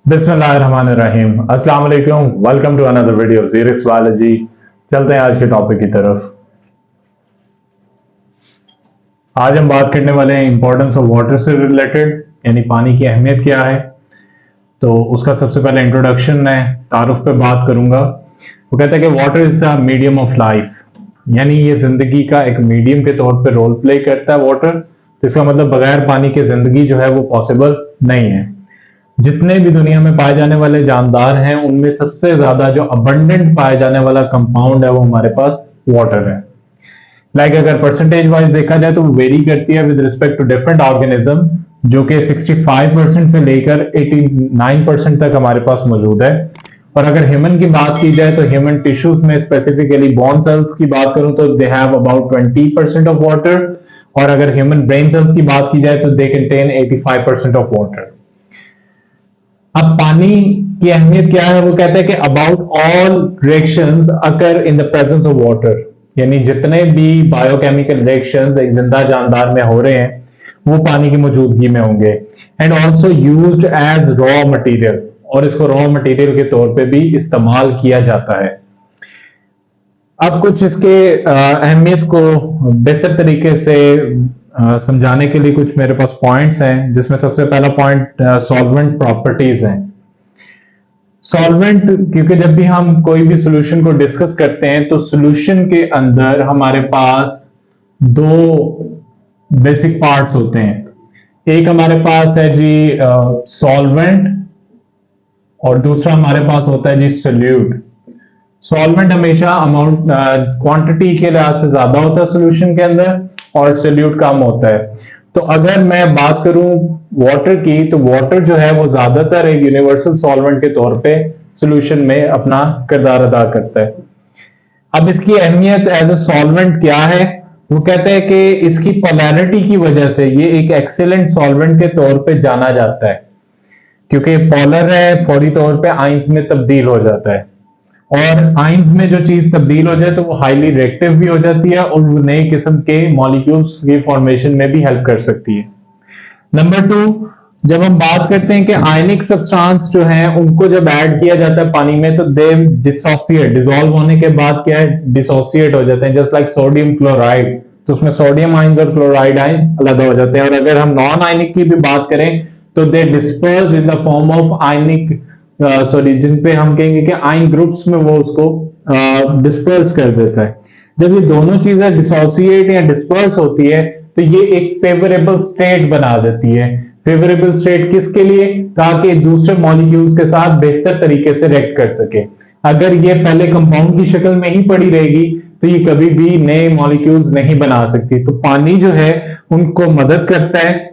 बिस्मिल्लाहिर्रहमानिर्रहीम। अस्सलाम वालेकुम। Welcome to another video of Zeerix biology. चलते हैं आज के टॉपिक की तरफ। आज हम बात करने वाले हैं इंपॉर्टेंस ऑफ वाटर से रिलेटेड, यानी पानी की अहमियत क्या है। तो उसका सबसे पहले इंट्रोडक्शन है, तारुफ पे बात करूंगा। वो कहता है कि water is the medium of life, यानी ये जिंदगी का एक मीडियम के तौर पे रोल प्ले करता है वाटर। तो इसका मतलब बगैर पानी के जिंदगी जो है वो पॉसिबल नहीं है। जितने भी दुनिया में पाए जाने वाले जानदार हैं उनमें सबसे ज्यादा जो अबंडेंट पाए जाने वाला कंपाउंड है वो हमारे पास वाटर है। अगर परसेंटेज वाइज देखा जाए तो वो वेरी करती है with respect to different organism, जो कि 65% से लेकर 89% तक हमारे पास मौजूद है। और अगर ह्यूमन की बात की जाए तो ह्यूमन टिश्यूज में स्पेसिफिकली बोन सेल्स की बात करूं तो they have about 20% of water, और अगर ह्यूमन ब्रेन सेल्स की बात की जाए तो दे कंटेन 85% ऑफ वाटर। अब पानी की अहमियत क्या है, वो कहते हैं कि about all reactions occur in the presence of water, यानी जितने भी बायोकेमिकल रिएक्शंस एक जिंदा जानदार में हो रहे हैं वो पानी की मौजूदगी में होंगे। And also used as raw material, और इसको रॉ मटेरियल के तौर पे भी इस्तेमाल किया जाता है। अब कुछ इसके अहमियत को बेहतर तरीके से समझाने के लिए कुछ मेरे पास पॉइंट्स हैं, जिसमें सबसे पहला पॉइंट सॉल्वेंट प्रॉपर्टीज हैं। सॉल्वेंट, क्योंकि जब भी हम कोई भी सॉल्यूशन को डिस्कस करते हैं तो सॉल्यूशन के अंदर हमारे पास दो बेसिक पार्ट्स होते हैं। एक हमारे पास है जी सॉल्वेंट, और दूसरा हमारे पास होता है जी सोल्यूट। सॉल्वेंट हमेशा अमाउंट क्वांटिटी के लिहाज से ज्यादा होता है सॉल्यूशन के अंदर, और सोल्यूट कम होता है। तो अगर मैं बात करूं वाटर की, तो वाटर जो है वो ज्यादातर एक यूनिवर्सल सॉल्वेंट के तौर पे सॉल्यूशन में अपना किरदार अदा करता है। अब इसकी अहमियत एज ए सॉल्वेंट क्या है, वो कहते हैं कि इसकी पोलैरिटी की वजह से ये एक एक्सीलेंट सॉल्वेंट के तौर पे जाना जाता है, क्योंकि पोलर है, फौरी तौर पे आइंस में तब्दील हो जाता है, और आइंस में जो चीज तब्दील हो जाए तो वो हाईली रिएक्टिव भी हो जाती है और वो नए किस्म के मॉलिक्यूल्स की फॉर्मेशन में भी हेल्प कर सकती है। नंबर 2, जब हम बात करते हैं कि आयनिक सब्सटेंस जो हैं उनको जब ऐड किया जाता है पानी में तो दे डिसोसिएट, डिसॉल्व होने के बाद क्या है, डिसोसिएट हो जाते हैं, जस्ट लाइक सोडियम क्लोराइड। तो उसमें सोडियम आइंस और क्लोराइड आइंस अलग हो जाते हैं। और अगर हम नॉन आयनिक की भी बात करें तो they disperse in the form of ionic sorry, जिन पे हम कहेंगे कि आयन ग्रुप्स में वो उसको डिस्पर्स कर देता है। जब ये दोनों चीजें डिसोसिएट या डिस्पर्स होती है तो ये एक फेवरेबल स्टेट बना देती है। फेवरेबल स्टेट किसके लिए, ताकि दूसरे मॉलिक्यूल्स के साथ बेहतर तरीके से रिएक्ट कर सके। अगर ये पहले कंपाउंड की शक्ल में ही पड़ी रहेगी तो ये कभी भी नए मॉलिक्यूल्स नहीं बना सकती। तो पानी जो है उनको मदद करता है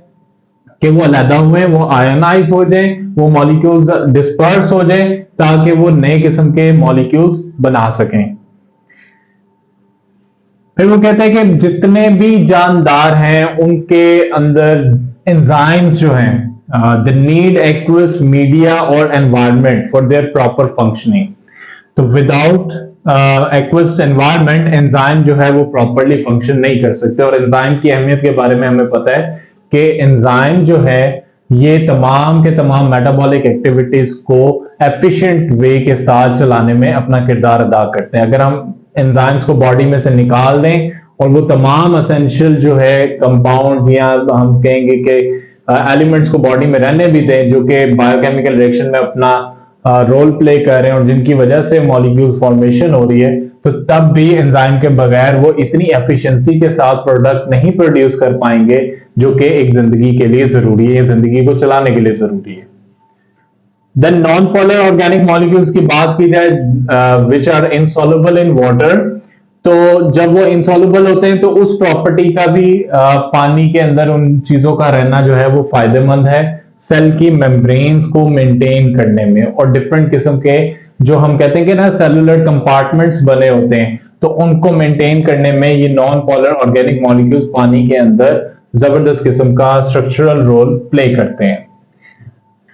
कि वो अलहदा हुए, वो आयनाइज हो जाए, वो मॉलिक्यूल्स डिस्पर्स हो जाए, ताकि वो नए किस्म के मॉलिक्यूल्स बना सकें। फिर वो कहते हैं कि जितने भी जानदार हैं उनके अंदर एंजाइम्स जो हैं, दे नीड एक्वस मीडिया और environment for their proper functioning. तो विदाउट एक्वस एनवायरनमेंट एंजाइम जो है वो प्रॉपरली फंक्शन नहीं कर सकते। और एंजाइम की अहमियत के बारे में हमें पता है कि एंजाइम जो है ये तमाम के तमाम मेटाबॉलिक एक्टिविटीज को एफिशिएंट वे के साथ चलाने में अपना किरदार अदा करते हैं। अगर हम एंजाइम्स को बॉडी में से निकाल दें और वो तमाम एसेंशियल जो है कंपाउंड्स या हम कहेंगे कि एलिमेंट्स को बॉडी में रहने भी दें, जो कि बायोकेमिकल रिएक्शन में अपना रोल प्ले कर रहे हैं और जिनकी वजह से मॉलिक्यूल फॉर्मेशन हो रही है, तो तब भी एंजाइम के बगैर वो इतनी एफिशिएंसी के साथ प्रोडक्ट नहीं प्रोड्यूस कर पाएंगे जो कि एक जिंदगी के लिए जरूरी है, जिंदगी को चलाने के लिए जरूरी है। Then non polar organic molecules की बात की जाए which are insoluble in water, तो जब वो इनसॉल्युबल होते हैं तो उस प्रॉपर्टी का भी पानी के अंदर उन चीजों का रहना जो है वो फायदेमंद है सेल की मेम्ब्रेन्स को मेंटेन करने में। और डिफरेंट किस्म के जो हम कहते हैं कि ना सेलुलर कंपार्टमेंट्स बने होते हैं, तो उनको मेंटेन करने में ये नॉन पोलर ऑर्गेनिक मॉलिक्यूल्स पानी के अंदर जबरदस्त किस्म का स्ट्रक्चरल रोल प्ले करते हैं।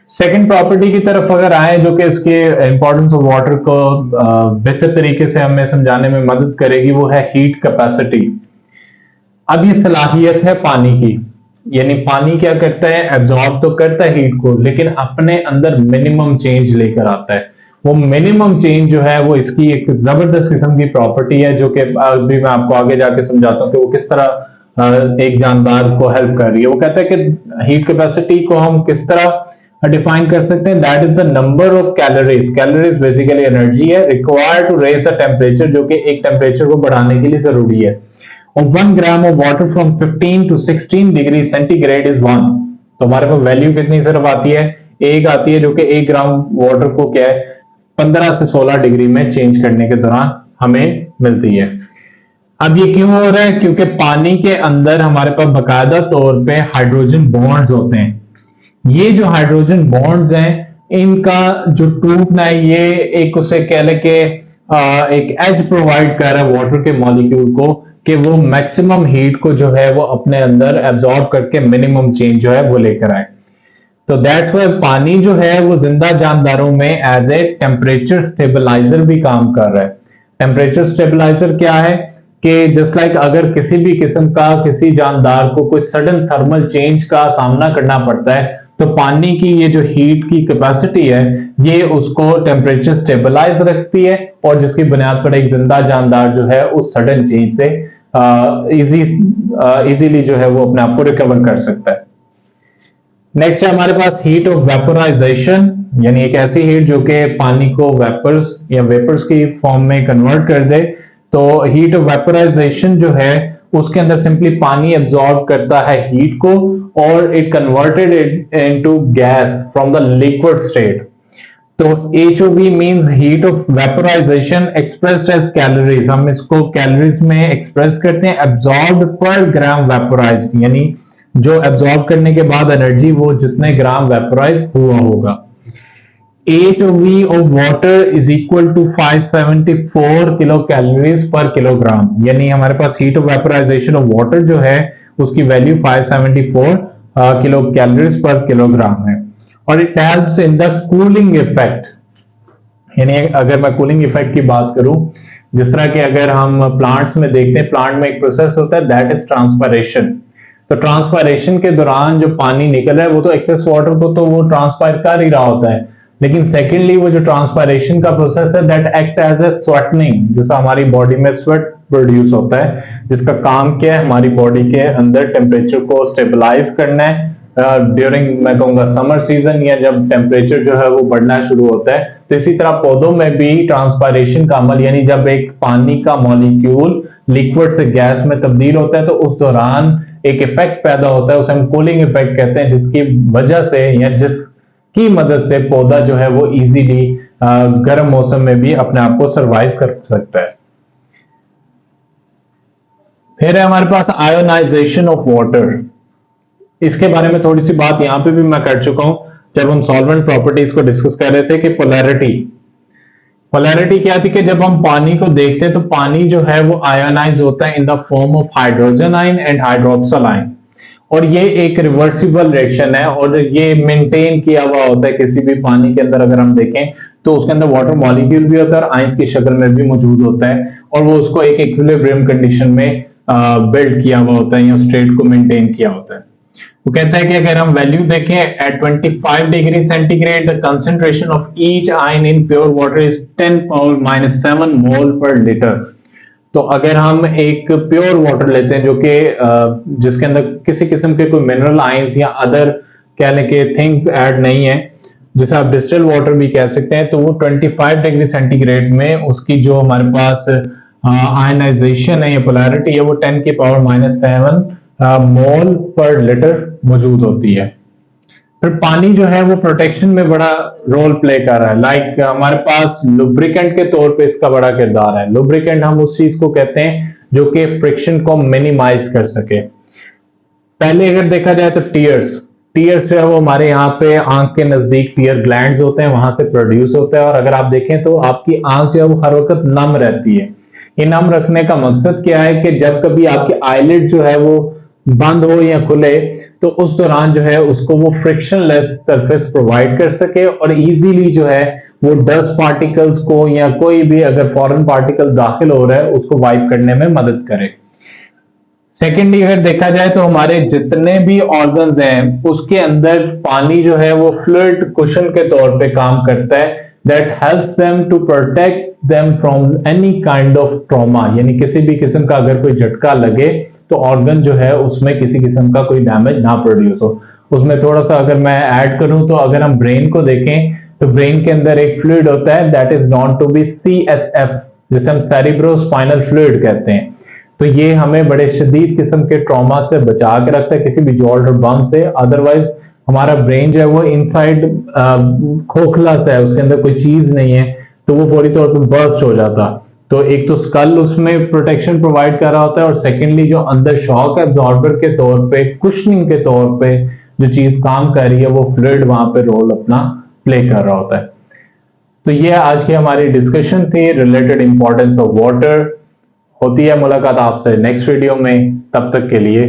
सेकंड प्रॉपर्टी की तरफ अगर आए जो कि इसके इंपॉर्टेंस ऑफ वाटर को बेहतर तरीके से हमें समझाने में मदद करेगी, वो है हीट कैपेसिटी। अब ये सलाहियत है पानी की यानी पानी क्या करता है, एब्जॉर्ब तो करता है हीट को, लेकिन अपने अंदर मिनिमम चेंज लेकर आता है। वो मिनिमम चेंज जो है वो इसकी एक जबरदस्त किस्म की प्रॉपर्टी है, जो कि अभी मैं आपको आगे जाके समझाता हूँ कि वो किस तरह एक जानदार को हेल्प कर रही है। वो कहता है कि हीट कैपेसिटी को हम किस तरह डिफाइन कर सकते हैं, that is the number of calories. Calories basically energy है required to raise the temperature, जो कि एक टेम्परेचर को बढ़ाने के लिए जरूरी है। और 1 gram of water from 15 to 16 degree centigrade is 1। तो हमारे पास वैल्यू कितनी सिर्फ आती है, एक आती है, जो कि 1 ग्राम वाटर को क्या है 15 से 16 डिग्री में चेंज करने के दौरान हमें मिलती है। अब ये क्यों हो रहा है, क्योंकि पानी के अंदर हमारे पास बाकायदा तौर पे हाइड्रोजन बॉन्ड्स होते हैं। ये जो हाइड्रोजन बॉन्ड्स हैं, इनका जो टूटना है, ये एक उसे कह ले कि एक एज प्रोवाइड कर रहा है वाटर के मॉलिक्यूल को, कि वो मैक्सिमम हीट को जो है वो अपने अंदर एब्जॉर्ब करके मिनिमम चेंज जो है वो लेकर आए। तो दैट्स वाई पानी जो है वो जिंदा जानदारों में एज ए टेम्परेचर स्टेबलाइजर भी काम कर रहा है। टेम्परेचर स्टेबलाइजर क्या है कि जस्ट लाइक अगर किसी भी किस्म का किसी जानदार को कोई सडन थर्मल चेंज का सामना करना पड़ता है, तो पानी की ये जो हीट की कैपेसिटी है, ये उसको टेम्परेचर स्टेबलाइज रखती है, और जिसकी बुनियाद पर एक जिंदा जानदार जो है उस सडन चेंज से इजीली जो है वो अपने आप को रिकवर कर सकता है। नेक्स्ट है हमारे पास हीट ऑफ वेपोराइजेशन, यानी एक ऐसी हीट जो कि पानी को वेपर्स या वेपर्स की फॉर्म में कन्वर्ट कर दे। तो हीट ऑफ वेपोराइजेशन जो है उसके अंदर सिंपली पानी एब्जॉर्ब करता है हीट को, और it converted it into gas from the liquid state. तो HOV means heat of vaporisation expressed as calories. हम इसको कैलोरीज में एक्सप्रेस करते हैं, एब्जॉर्ब्ड पर ग्राम वेपोराइज, यानी जो एब्जॉर्ब करने के बाद एनर्जी वो जितने ग्राम वेपोराइज हुआ होगा। HOV of water is equal to 574 kilo calories per kilogram, यानी हमारे पास heat of vaporisation of water जो है उसकी value 574 kilo calories per kilogram है। और it helps in the cooling effect, यानी अगर मैं कूलिंग इफेक्ट की बात करूं, जिस तरह के अगर हम प्लांट्स में देखते हैं, प्लांट में एक प्रोसेस होता है दैट इज ट्रांसपायरेशन। तो ट्रांसपायरेशन के दौरान जो पानी निकल रहा है वो तो एक्सेस वाटर को तो वो ट्रांसपायर कर ही रहा होता है, लेकिन सेकेंडली वो जो ट्रांसपायरेशन का प्रोसेस है दैट एक्ट एज ए स्वेटनिंग, जिसका हमारी बॉडी में स्वेट प्रोड्यूस होता है, जिसका काम क्या है हमारी बॉडी के अंदर टेम्परेचर को स्टेबलाइज करना है ड्यूरिंग मैं कहूंगा समर सीजन, या जब टेम्परेचर जो है वो बढ़ना शुरू होता है। तो इसी तरह पौधों में भी ट्रांसपायरेशन का अमल, यानी जब एक पानी का मॉलिक्यूल लिक्विड से गैस में तब्दील होता है तो उस दौरान एक इफेक्ट पैदा होता है, उसे हम कूलिंग इफेक्ट कहते हैं, जिसकी वजह से या जिसकी मदद से पौधा जो है वो इजीली गर्म मौसम में भी अपने आप को सरवाइव कर सकता है। फिर है हमारे पास आयोनाइजेशन ऑफ वाटर। इसके बारे में थोड़ी सी बात यहां पे भी मैं कर चुका हूं जब हम सॉल्वेंट प्रॉपर्टीज को डिस्कस कर रहे थे कि पोलैरिटी क्या थी, कि जब हम पानी को देखते हैं तो पानी जो है वो आयोनाइज होता है इन the form of hydrogen ion and hydroxyl ion, और ये एक रिवर्सिबल रिएक्शन है, और ये मेंटेन किया हुआ होता है किसी भी पानी के अंदर। अगर हम देखें तो उसके अंदर वाटर मॉलिक्यूल भी होता है और आयंस की शक्ल में भी मौजूद होता है, और वो उसको एक इक्विलिब्रियम कंडीशन में बिल्ड किया हुआ होता है या स्टेट को मेंटेन किया होता है। वो कहता है कि अगर हम वैल्यू देखें at 25 degree centigrade the concentration of each ion in pure water is 10⁻⁷ mole per litre. तो अगर हम एक प्योर वाटर लेते हैं जो कि जिसके अंदर किसी किस्म के कोई मिनरल आयंस या अदर कह लें कि थिंग्स ऐड नहीं है, जिसे आप डिस्टिल वाटर भी कह सकते हैं, तो वो 25 डिग्री सेंटीग्रेड में उसकी जो हमारे पास आयनाइजेशन है या पोलैरिटी है वो 10⁻⁷ मोल पर लीटर मौजूद होती है। फिर पानी जो है वो प्रोटेक्शन में बड़ा रोल प्ले कर रहा है। लाइक हमारे पास लुब्रिकेंट के तौर पे इसका बड़ा किरदार है। लुब्रिकेंट हम उस चीज को कहते हैं जो कि फ्रिक्शन को मिनिमाइज कर सके। पहले अगर देखा जाए तो टीयर्स जो है वो हमारे यहाँ पे आंख के नजदीक टीयर ग्लैंड्स होते हैं, वहां से प्रोड्यूस होता है, और अगर आप देखें तो आपकी आंख जो है वो हर वक्त नम रहती है। ये नम रखने का मकसद क्या है कि जब कभी आपकी आईलिड जो है वो बंद हो या खुले तो उस दौरान जो है उसको वो फ्रिक्शनलेस सरफेस प्रोवाइड कर सके, और इजीली जो है वो डस्ट पार्टिकल्स को या कोई भी अगर फॉरेन पार्टिकल दाखिल हो रहा है उसको वाइप करने में मदद करे। सेकेंडली अगर देखा जाए तो हमारे जितने भी ऑर्गन्स हैं उसके अंदर पानी जो है वो फ्लूइड कुशन के तौर पे काम करता है, that helps them to protect them from any kind of trauma, यानी किसी भी किस्म का अगर कोई झटका लगे तो ऑर्गन जो है उसमें किसी किस्म का कोई डैमेज ना प्रोड्यूस हो। उसमें थोड़ा सा अगर मैं ऐड करूं तो अगर हम ब्रेन को देखें तो ब्रेन के अंदर एक फ्लूइड होता है that is known to be CSF, जिसे हम सेरिब्रोस्पाइनल फ्लूइड कहते हैं। तो ये हमें बड़े शदीद किस्म के ट्रॉमा से बचा के रखता है, किसी भी जॉल्ट और बम से। अदरवाइज हमारा ब्रेन जो है वो इनसाइड खोखला सा है, उसके अंदर कोई चीज नहीं है, तो वो पूरी तौर पर बर्स्ट हो जाता। तो एक तो स्कल उसमें प्रोटेक्शन प्रोवाइड कर रहा होता है, और सेकेंडली जो अंदर शॉक एब्जॉर्बर के तौर पे, कुशनिंग के तौर पे जो चीज काम कर रही है वो फ्लूइड वहां पे रोल अपना प्ले कर रहा होता है। तो ये आज की हमारी डिस्कशन थी रिलेटेड इंपॉर्टेंस ऑफ वाटर। होती है मुलाकात आपसे नेक्स्ट वीडियो में, तब तक के लिए